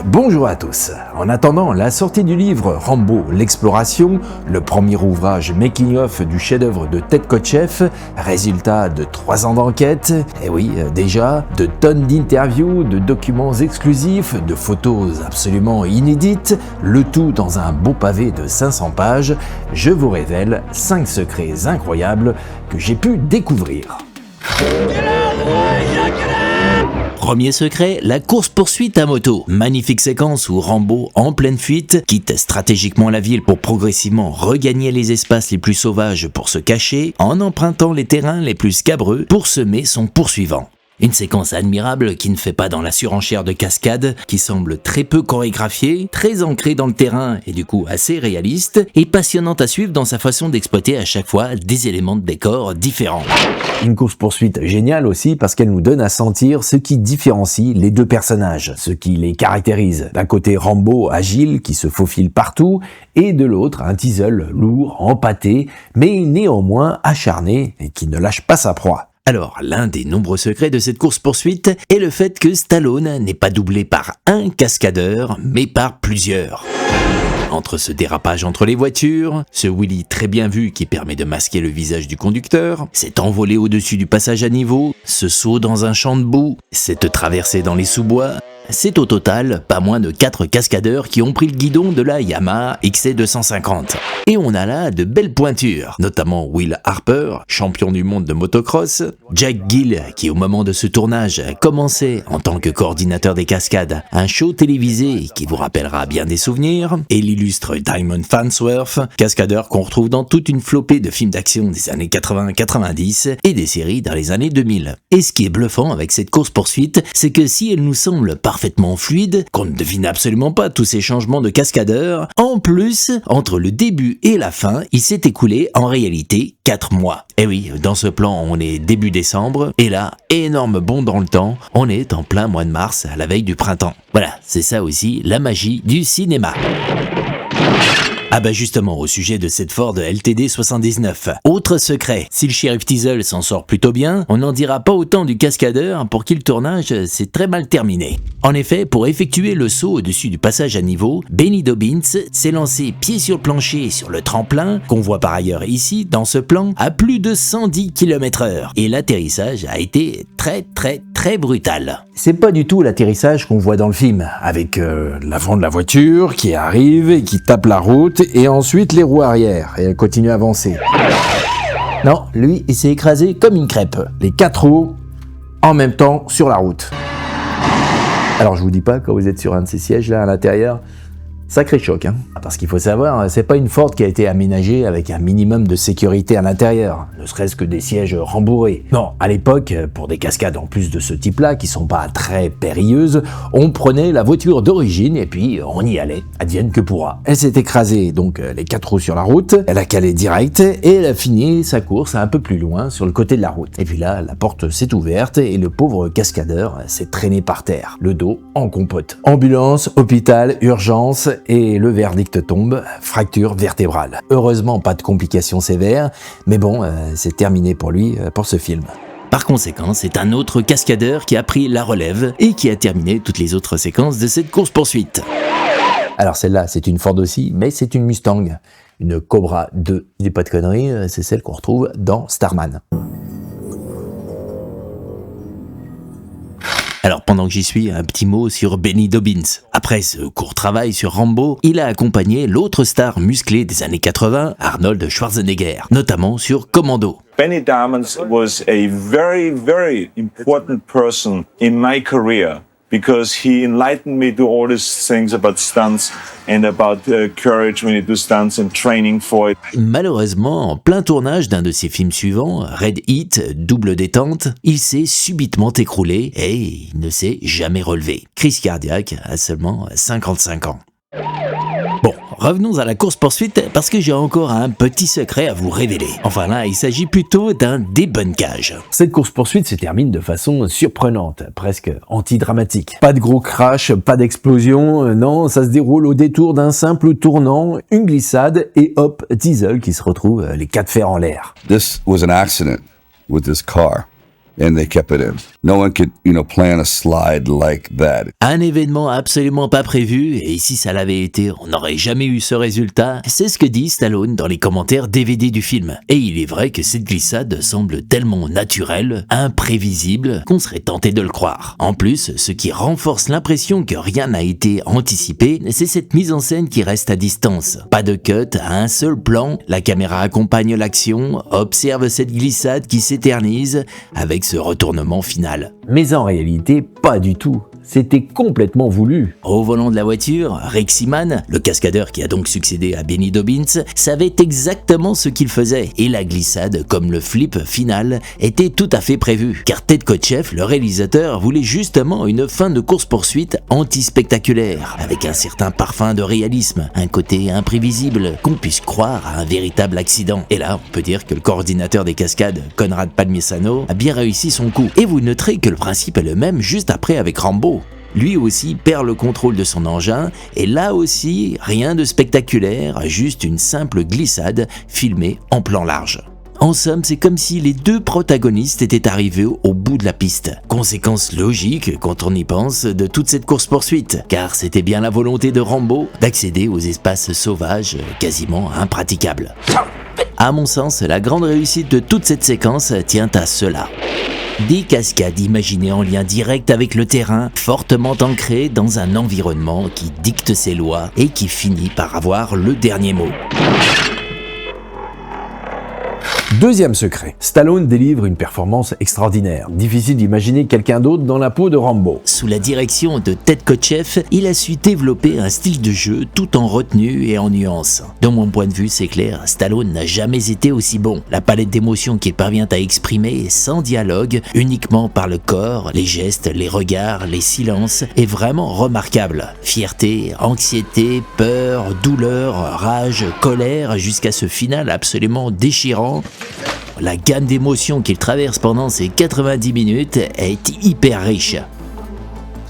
Bonjour à tous. En attendant la sortie du livre Rambo l'exploration, le premier ouvrage making-of du chef-d'œuvre de Ted Kotcheff, résultat de 3 ans d'enquête, et oui, déjà, de tonnes d'interviews, de documents exclusifs, de photos absolument inédites, le tout dans un beau pavé de 500 pages, je vous révèle 5 secrets incroyables que j'ai pu découvrir. Premier secret, la course-poursuite à moto. Magnifique séquence où Rambo, en pleine fuite, quitte stratégiquement la ville pour progressivement regagner les espaces les plus sauvages pour se cacher, en empruntant les terrains les plus scabreux pour semer son poursuivant. Une séquence admirable qui ne fait pas dans la surenchère de cascade, qui semble très peu chorégraphiée, très ancrée dans le terrain et du coup assez réaliste, et passionnante à suivre dans sa façon d'exploiter à chaque fois des éléments de décor différents. Une course-poursuite géniale aussi parce qu'elle nous donne à sentir ce qui différencie les deux personnages, ce qui les caractérise. D'un côté Rambo agile qui se faufile partout et de l'autre un Diesel lourd, empâté, mais néanmoins acharné et qui ne lâche pas sa proie. Alors, l'un des nombreux secrets de cette course-poursuite est le fait que Stallone n'est pas doublé par un cascadeur, mais par plusieurs. Entre ce dérapage entre les voitures, ce wheelie très bien vu qui permet de masquer le visage du conducteur, cet envolé au-dessus du passage à niveau, ce saut dans un champ de boue, cette traversée dans les sous-bois, c'est au total pas moins de 4 cascadeurs qui ont pris le guidon de la Yamaha XC250. Et on a là de belles pointures, notamment Will Harper, champion du monde de motocross, Jack Gill qui au moment de ce tournage commençait en tant que coordinateur des cascades un show télévisé qui vous rappellera bien des souvenirs, et l'illustre Diamond Farnsworth, cascadeur qu'on retrouve dans toute une flopée de films d'action des années 80-90 et des séries dans les années 2000. Et ce qui est bluffant avec cette course-poursuite, c'est que si elle nous semble parfaitement fluide, qu'on ne devine absolument pas tous ces changements de cascadeurs, en plus, entre le début et la fin, il s'est écoulé en réalité 4 mois. Et oui, dans ce plan, on est début décembre, et là, énorme bond dans le temps, on est en plein mois de mars, à la veille du printemps. Voilà, c'est ça aussi la magie du cinéma. Ah bah justement, au sujet de cette Ford LTD 79. Autre secret, si le shérif Diesel s'en sort plutôt bien, on n'en dira pas autant du cascadeur pour qui le tournage s'est très mal terminé. En effet, pour effectuer le saut au-dessus du passage à niveau, Benny Dobbins s'est lancé pied sur le plancher sur le tremplin, qu'on voit par ailleurs ici dans ce plan, à plus de 110 km/h. Et l'atterrissage a été très brutal. C'est pas du tout l'atterrissage qu'on voit dans le film, avec l'avant de la voiture qui arrive et qui tape la route, et ensuite les roues arrière, et elle continue à avancer. Non, lui, il s'est écrasé comme une crêpe, les 4 roues en même temps sur la route. Alors je vous dis pas, quand vous êtes sur un de ces sièges là à l'intérieur, sacré choc, hein. Parce qu'il faut savoir, c'est pas une Ford qui a été aménagée avec un minimum de sécurité à l'intérieur, ne serait-ce que des sièges rembourrés. Non, à l'époque, pour des cascades en plus de ce type-là, qui sont pas très périlleuses, on prenait la voiture d'origine et puis on y allait, advienne que pourra. Elle s'est écrasée, donc les 4 roues sur la route, elle a calé direct et elle a fini sa course un peu plus loin sur le côté de la route. Et puis là, la porte s'est ouverte et le pauvre cascadeur s'est traîné par terre, le dos en compote. Ambulance, hôpital, urgence, et le verdict tombe, fracture vertébrale. Heureusement, pas de complications sévères, mais bon, c'est terminé pour lui, pour ce film. Par conséquent, c'est un autre cascadeur qui a pris la relève et qui a terminé toutes les autres séquences de cette course-poursuite. Alors celle-là, c'est une Ford aussi, mais c'est une Mustang, une Cobra 2. Je dis pas de conneries, c'est celle qu'on retrouve dans Starman. Alors pendant que j'y suis, un petit mot sur Benny Dobbins. Après ce court travail sur Rambo, il a accompagné l'autre star musclée des années 80, Arnold Schwarzenegger, notamment sur Commando. Benny Dobbins was a very important person in my career because he enlightened me to all these things about stunts and about courage when you do stunts and training for it. Malheureusement, en plein tournage d'un de ses films suivants, Red Heat, double détente, il s'est subitement écroulé et il ne s'est jamais relevé. Crise cardiaque à seulement 55 ans. Bon, revenons à la course-poursuite parce que j'ai encore un petit secret à vous révéler. Enfin là, il s'agit plutôt d'un débunkage. Cette course-poursuite se termine de façon surprenante, presque anti-dramatique. Pas de gros crash, pas d'explosion, non, ça se déroule au détour d'un simple tournant, une glissade et hop, Diesel qui se retrouve les 4 fers en l'air. This was an accident with this car. and they kept it in. No one could, plan a slide like that. Un événement absolument pas prévu, et si ça l'avait été, on n'aurait jamais eu ce résultat. C'est ce que dit Stallone dans les commentaires DVD du film. Et il est vrai que cette glissade semble tellement naturelle, imprévisible, qu'on serait tenté de le croire. En plus, ce qui renforce l'impression que rien n'a été anticipé, c'est cette mise en scène qui reste à distance. Pas de cut, à un seul plan, la caméra accompagne l'action, observe cette glissade qui s'éternise avec ce retournement final. Mais en réalité, pas du tout. C'était complètement voulu. Au volant de la voiture, Rick Seaman, le cascadeur qui a donc succédé à Benny Dobbins, savait exactement ce qu'il faisait. Et la glissade, comme le flip final, était tout à fait prévue. Car Ted Kotcheff, le réalisateur, voulait justement une fin de course-poursuite anti-spectaculaire, avec un certain parfum de réalisme, un côté imprévisible, qu'on puisse croire à un véritable accident. Et là, on peut dire que le coordinateur des cascades, Conrad Palmisano, a bien réussi son coup. Et vous noterez que le principe est le même juste après avec Rambo. Lui aussi perd le contrôle de son engin et là aussi, rien de spectaculaire, juste une simple glissade filmée en plan large. En somme, c'est comme si les deux protagonistes étaient arrivés au bout de la piste. Conséquence logique, quand on y pense, de toute cette course-poursuite, car c'était bien la volonté de Rambo d'accéder aux espaces sauvages quasiment impraticables. À mon sens, la grande réussite de toute cette séquence tient à cela. Des cascades imaginées en lien direct avec le terrain, fortement ancrées dans un environnement qui dicte ses lois et qui finit par avoir le dernier mot. Deuxième secret, Stallone délivre une performance extraordinaire. Difficile d'imaginer quelqu'un d'autre dans la peau de Rambo. Sous la direction de Ted Kotcheff, il a su développer un style de jeu tout en retenue et en nuance. De mon point de vue, c'est clair, Stallone n'a jamais été aussi bon. La palette d'émotions qu'il parvient à exprimer sans dialogue, uniquement par le corps, les gestes, les regards, les silences, est vraiment remarquable. Fierté, anxiété, peur, douleur, rage, colère, jusqu'à ce final absolument déchirant. La gamme d'émotions qu'il traverse pendant ces 90 minutes est hyper riche.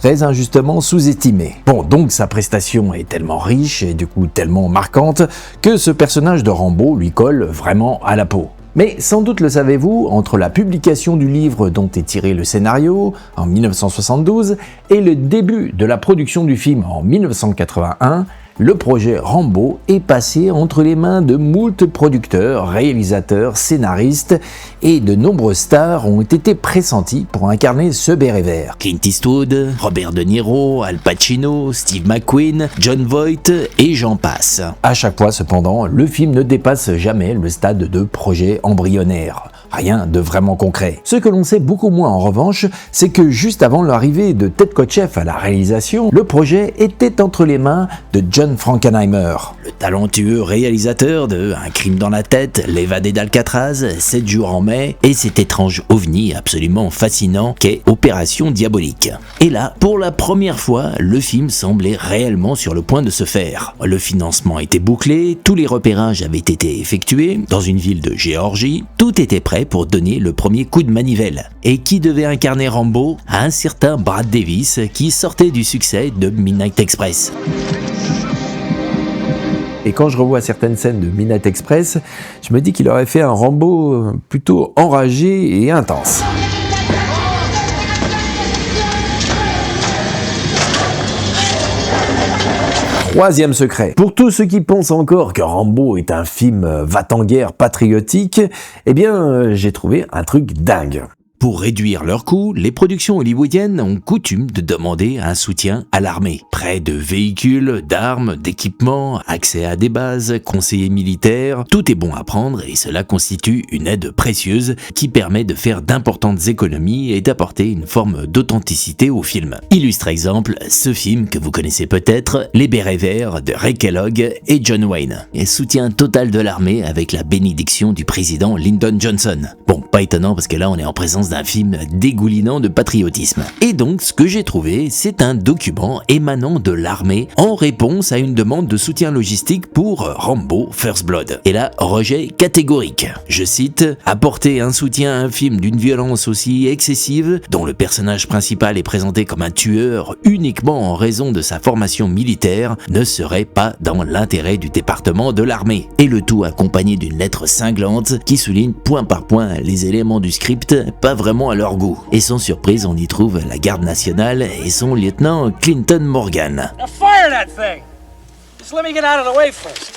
Très injustement sous-estimé. Bon, donc sa prestation est tellement riche et du coup tellement marquante que ce personnage de Rambo lui colle vraiment à la peau. Mais sans doute le savez-vous, entre la publication du livre dont est tiré le scénario en 1972 et le début de la production du film en 1981, le projet Rambo est passé entre les mains de moult producteurs, réalisateurs, scénaristes et de nombreuses stars ont été pressentis pour incarner ce béret vert. Clint Eastwood, Robert De Niro, Al Pacino, Steve McQueen, John Voight et j'en passe. À chaque fois cependant, le film ne dépasse jamais le stade de projet embryonnaire. Rien de vraiment concret. Ce que l'on sait beaucoup moins en revanche, c'est que juste avant l'arrivée de Ted Kotcheff à la réalisation, le projet était entre les mains de John Frankenheimer. Le talentueux réalisateur de Un crime dans la tête, L'évadé d'Alcatraz, 7 jours en mai, et cet étrange ovni absolument fascinant qu'est Opération Diabolique. Et là, pour la première fois, le film semblait réellement sur le point de se faire. Le financement était bouclé, tous les repérages avaient été effectués, dans une ville de Géorgie, tout était prêt pour donner le premier coup de manivelle. Et qui devait incarner Rambo? Un certain Brad Davis qui sortait du succès de Midnight Express. Et quand je revois certaines scènes de Midnight Express, je me dis qu'il aurait fait un Rambo plutôt enragé et intense. Troisième secret. Pour tous ceux qui pensent encore que Rambo est un film va-t-en-guerre patriotique, eh bien, j'ai trouvé un truc dingue. Pour réduire leurs coûts, les productions hollywoodiennes ont coutume de demander un soutien à l'armée. Prêt de véhicules, d'armes, d'équipements, accès à des bases, conseillers militaires, tout est bon à prendre et cela constitue une aide précieuse qui permet de faire d'importantes économies et d'apporter une forme d'authenticité au film. Illustre exemple, ce film que vous connaissez peut-être, Les Bérets Verts de Ray Kellogg et John Wayne. Et soutien total de l'armée avec la bénédiction du président Lyndon Johnson. Bon, pas étonnant parce que là on est en présence d'un film dégoulinant de patriotisme. Et donc, ce que j'ai trouvé, c'est un document émanant de l'armée en réponse à une demande de soutien logistique pour Rambo First Blood. Et là, rejet catégorique. Je cite, « Apporter un soutien à un film d'une violence aussi excessive, dont le personnage principal est présenté comme un tueur uniquement en raison de sa formation militaire, ne serait pas dans l'intérêt du département de l'armée. » Et le tout accompagné d'une lettre cinglante qui souligne point par point les éléments du script pas vraiment à leur goût. Et sans surprise, on y trouve la garde nationale et son lieutenant Clinton Morgan. Now fire that thing! Just let me get out of the way first.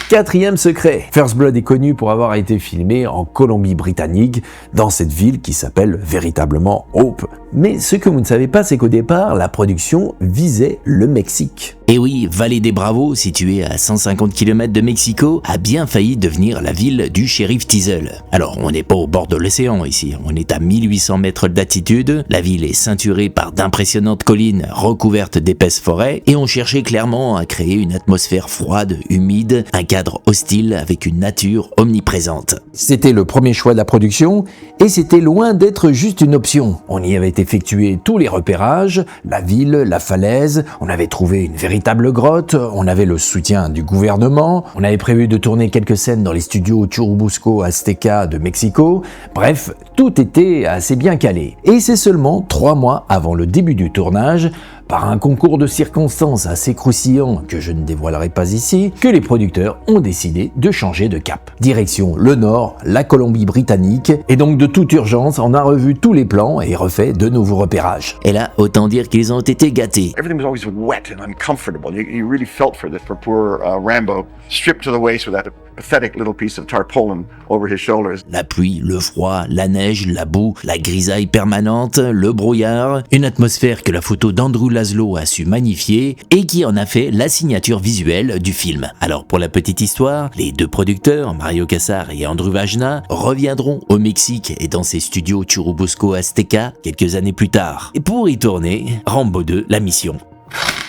Quatrième secret. First Blood est connu pour avoir été filmé en Colombie-Britannique, dans cette ville qui s'appelle véritablement Hope. Mais ce que vous ne savez pas, c'est qu'au départ, la production visait le Mexique. Et oui, Vallée des Bravos, située à 150 km de Mexico, a bien failli devenir la ville du shérif Teasle. Alors, on n'est pas au bord de l'océan ici, on est à 1800 mètres d'altitude, la ville est ceinturée par d'impressionnantes collines recouvertes d'épaisses forêts, et on cherchait clairement à créer une atmosphère froide, humide, un cadre hostile avec une nature omniprésente. C'était le premier choix de la production, et c'était loin d'être juste une option. On y avait effectué tous les repérages, la ville, la falaise, on avait trouvé une véritable grotte, on avait le soutien du gouvernement, on avait prévu de tourner quelques scènes dans les studios Churubusco Azteca de Mexico, bref, tout était assez bien calé. Et c'est seulement 3 mois avant le début du tournage, par un concours de circonstances assez croustillant que je ne dévoilerai pas ici, que les producteurs ont décidé de changer de cap. Direction le nord, la Colombie-Britannique, et donc de toute urgence, on a revu tous les plans et refait de nouveaux repérages. Et là, autant dire qu'ils ont été gâtés. Everything was always wet and uncomfortable. You really felt for poor Rambo, stripped to the waist with that pathetic little piece of tarpaulin over his shoulders. La pluie, le froid, la neige, la boue, la grisaille permanente, le brouillard, une atmosphère que la photo d'Andrew Laszlo a su magnifier et qui en a fait la signature visuelle du film. Alors pour la petite histoire, les deux producteurs, Mario Kassar et Andrew Vajna, reviendront au Mexique et dans ses studios Churubusco Azteca quelques années plus tard. Et pour y tourner, Rambo 2, la mission.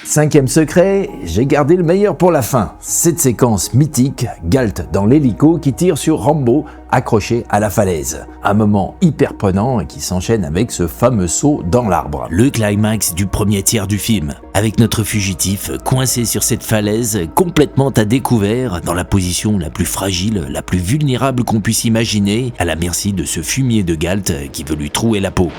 Cinquième secret, j'ai gardé le meilleur pour la fin. Cette séquence mythique, Galt dans l'hélico qui tire sur Rambo accroché à la falaise. Un moment hyper prenant et qui s'enchaîne avec ce fameux saut dans l'arbre. Le climax du premier tiers du film, avec notre fugitif coincé sur cette falaise complètement à découvert, dans la position la plus fragile, la plus vulnérable qu'on puisse imaginer, à la merci de ce fumier de Galt qui veut lui trouer la peau.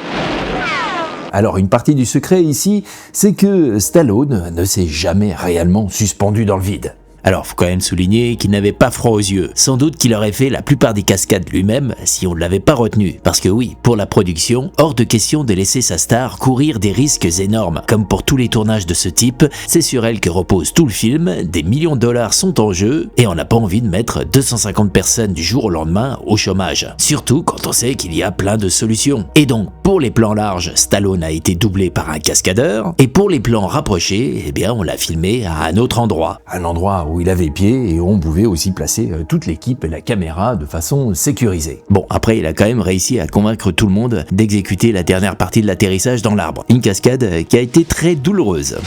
Alors une partie du secret ici, c'est que Stallone ne s'est jamais réellement suspendu dans le vide. Alors, faut quand même souligner qu'il n'avait pas froid aux yeux. Sans doute qu'il aurait fait la plupart des cascades lui-même si on ne l'avait pas retenu. Parce que oui, pour la production, hors de question de laisser sa star courir des risques énormes. Comme pour tous les tournages de ce type, c'est sur elle que repose tout le film, des millions de dollars sont en jeu, et on n'a pas envie de mettre 250 personnes du jour au lendemain au chômage. Surtout quand on sait qu'il y a plein de solutions. Et donc, pour les plans larges, Stallone a été doublé par un cascadeur, et pour les plans rapprochés, eh bien on l'a filmé à un autre endroit. Un endroit où il avait pied et où on pouvait aussi placer toute l'équipe et la caméra de façon sécurisée. Bon, après il a quand même réussi à convaincre tout le monde d'exécuter la dernière partie de l'atterrissage dans l'arbre. Une cascade qui a été très douloureuse.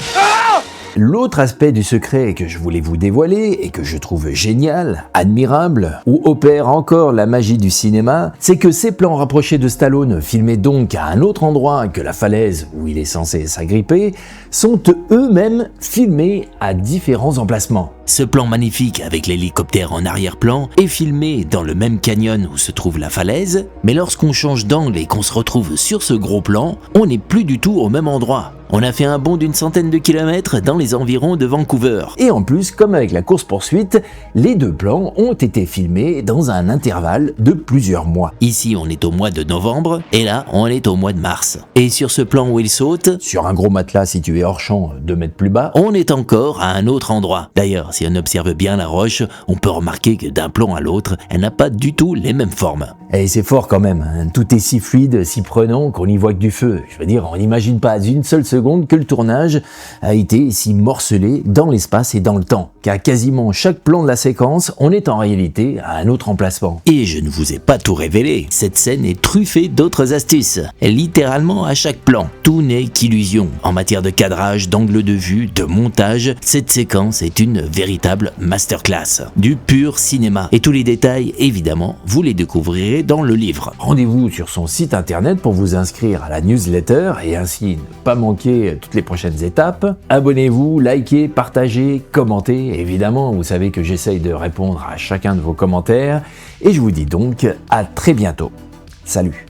L'autre aspect du secret que je voulais vous dévoiler et que je trouve génial, admirable, où opère encore la magie du cinéma, c'est que ces plans rapprochés de Stallone, filmés donc à un autre endroit que la falaise où il est censé s'agripper, sont eux-mêmes filmés à différents emplacements. Ce plan magnifique avec l'hélicoptère en arrière-plan est filmé dans le même canyon où se trouve la falaise, mais lorsqu'on change d'angle et qu'on se retrouve sur ce gros plan, on n'est plus du tout au même endroit. On a fait un bond d'une centaine de kilomètres dans les environs de Vancouver. Et en plus, comme avec la course-poursuite, les deux plans ont été filmés dans un intervalle de plusieurs mois. Ici, on est au mois de novembre, et là, on est au mois de mars. Et sur ce plan où il saute, sur un gros matelas situé hors champ 2 mètres plus bas, on est encore à un autre endroit. D'ailleurs, si on observe bien la roche, on peut remarquer que d'un plan à l'autre, elle n'a pas du tout les mêmes formes. Et c'est fort quand même, hein. Tout est si fluide, si prenant qu'on n'y voit que du feu. Je veux dire, on n'imagine pas une seule seconde que le tournage a été si morcelé dans l'espace et dans le temps, qu'à quasiment chaque plan de la séquence, on est en réalité à un autre emplacement. Et je ne vous ai pas tout révélé, cette scène est truffée d'autres astuces. Littéralement à chaque plan, tout n'est qu'illusion. En matière de cadrage, d'angle de vue, de montage, cette séquence est une véritable masterclass, du pur cinéma. Et tous les détails, évidemment, vous les découvrirez dans le livre. Rendez-vous sur son site internet pour vous inscrire à la newsletter et ainsi ne pas manquer toutes les prochaines étapes. Abonnez-vous, likez, partagez, commentez. Évidemment, vous savez que j'essaye de répondre à chacun de vos commentaires. Et je vous dis donc à très bientôt. Salut!